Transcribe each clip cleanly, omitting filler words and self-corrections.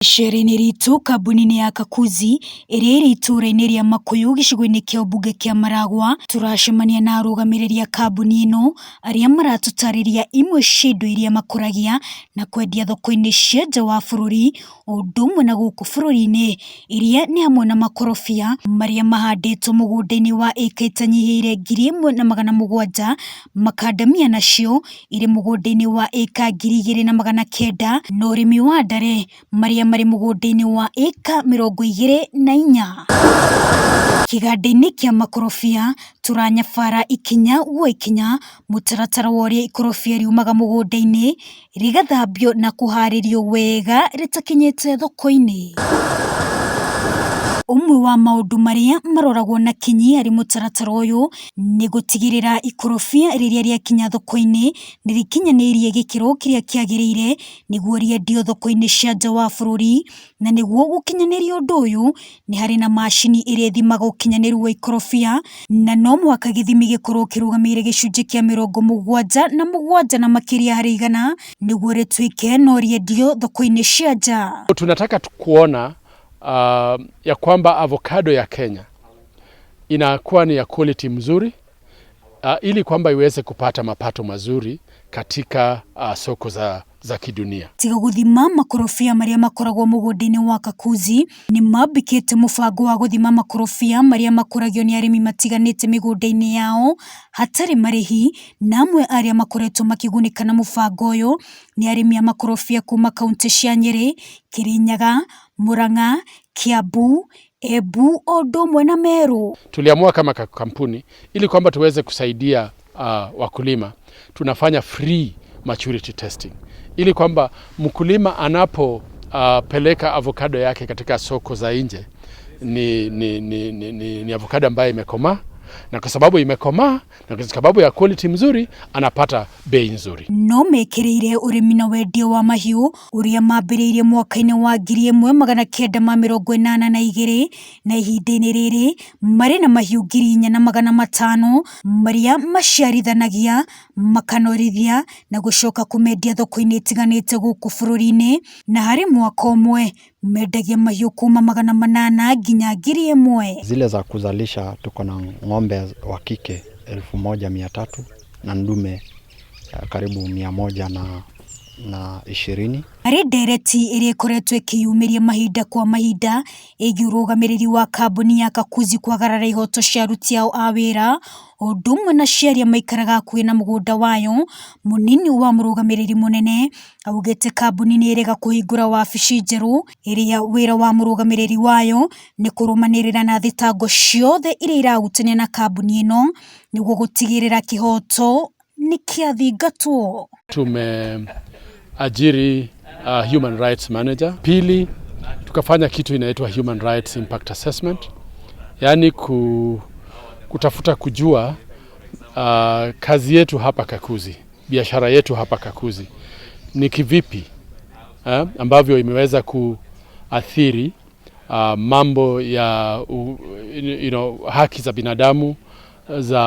Icera-inĩ ritũ kambuni-inĩ ya Kakujzi ĩrĩa ĩrĩ itũũra-inĩ rĩa Makuyu gĩcigo-inĩ kĩa ũmbunge kĩa Maragwa, tũracemania na arũgamĩrĩri a kambuni ĩno arĩa maratũtarĩria imwe cia indo iria makũragia na kwendia thoko-inĩ cia nja wa bũrũri o ũndũ ũmwe na gũkũ bũrũri-inĩ, iria nĩ hamwe na makorobia marĩa mahandĩtwo mũgũnda-inĩ wa ĩka ĩtanyihĩire 1,700, makandamia nacio irĩ mũgũnda-inĩ wa ĩka 2,900 na ũrĩmi wa ndare marĩa marĩ mũgũnda-inĩ wa ĩka 24. Kĩganda-inĩ kĩa makorobia tũranyabara ikinya gwa ikinya mũtaratara wa ũrĩa ikorobia riumaga mũgũnda-inĩ rĩgathambio na kũharĩrio wega rĩtakinyĩte thoko-inĩ. Ũmwe wa maũndũ marĩa maroragwo na kinyi harĩ mũtaratara ũyũ nĩ gũtigĩrĩra ikorobia rĩrĩa rĩakinya thoko-inĩ nĩ rĩkinyanĩirie gĩkĩro kĩrĩa kĩagĩrĩire nĩguo rĩendio thoko-inĩ cia nja wa bũrũri, na nĩguo gũkinyanĩria ũndũ ũyũ nĩ harĩ na macini ĩrĩa ĩthimaga ũkinyanĩru wa ikorobia, na no mũhaka gĩthimi gĩkorwo kĩrũgamĩrĩire gĩcunjĩ kĩa 77 na makĩria harĩ igana nĩguo rĩtuĩke no rĩendio thoko-inĩ cia nja. Tunataka kuona ya kwamba avocado ya Kenya inakuwa ni ya quality mzuri ili kwamba iweze kupata mapato mazuri katika soko za kidunia. Tiga gũthima makorobia marĩa makoragwo mũgũnda-inĩ wa Kakujzi, nĩ mambĩkĩte mũbango wa gũthima makorobia marĩa makũragio nĩ arĩmi matiganĩte mĩgũnda-inĩ yao hatarĩ marĩhi, na amwe arĩa makoretwo makĩgunĩka na mũbango ũyũ nĩ arĩmi a makorobia kuma kaunti cia Nyĩrĩ, Kirinyaga, Murang'a, Kiambu, Embu o ũndũ ũmwe na Meru. Tuliamua kama kampuni ili kwamba tuweze kusaidia wakulima, tunafanya free maturity testing ili kwamba mkulima anapo peleka avocado yake katika soko za nje ni avocado ambayo imekomaa, na kwa sababu imekomaa na kwa sababu ya quality mzuri anapata bei nzuri. No mekĩrĩire ũrĩmi na wendia wa mahiũ ũrĩa mambĩrĩirie mwaka-inĩ wa 1982 na ihinda-inĩ rĩrĩ marĩ na mahiũ 4,500 marĩa maciarithanagia, makanorithia na gũcoka kũmendia thoko-inĩ itiganĩte gũkũ bũrũri-inĩ, na harĩ mwaka ũmwe mendagia mahiũ kuma 800 nginya 1,000. Zile za kuzalisha tuko na ng'ombe wa kike 1,300 na ndume karibu 120. Harĩ ndereti ĩrĩa ĩkoretwo ĩkĩyumĩria mahinda kwa mahinda ĩgiĩ ũrũgamĩrĩri wa kambuni ya Kakujzi kwagarara ihoto cia aruti ao a wĩra o ũndũ ũmwe na ciaria maikaraga hakuhĩ na mũgũnda wayo, mũnini wa mũrũgamĩrĩri mũnene augĩte kambuni nĩ ĩrega kũhingũra wabici njerũ ĩrĩa wĩra wa mũrũgamĩrĩri wayo nĩ kũrũmanĩrĩra na thitango ciothe iria irahutania na kambuni ĩno nĩguo gũtigĩrĩra kĩhoto nĩ kĩathingatwo. Tumeajiri human rights manager. Pili, tukafanya kitu inaitwa human rights impact assessment, yani kutafuta kujua kazi yetu hapa Kakujzi, biashara yetu hapa Kakujzi ni kivipi ambavyo imeweza kuathiri mambo ya haki za binadamu za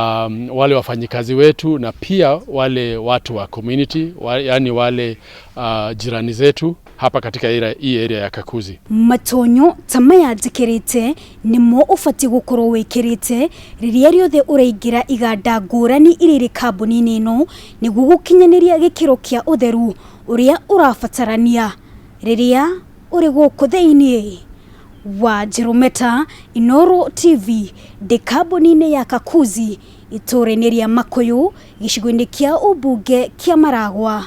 wale wafanyikazi wetu na pia wale watu wa community, yani wale jirani zetu hapa katika hii area ya Kakujzi. Matonyo tamaya njĩkĩrĩte nĩmo ũbatiĩ gũkorwo wĩkĩrĩte rĩrĩa rĩothe ũraingĩra iganda ngũrani irĩ kambuni-inĩ ĩno nĩguo gũkinyanĩria gĩkĩro kĩa ũtheru ũrĩa ũrabatarania rĩrĩa ũrĩ gũkũ thĩinĩ wa Jerometa, Inoro TV, de kambuni-inĩ ya Kakujzi itũũra-inĩ rĩa Makuyu gĩcigo-inĩ kĩa ũmbunge kĩa Maragwa,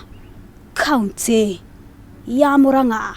kaunti ya Murang'a.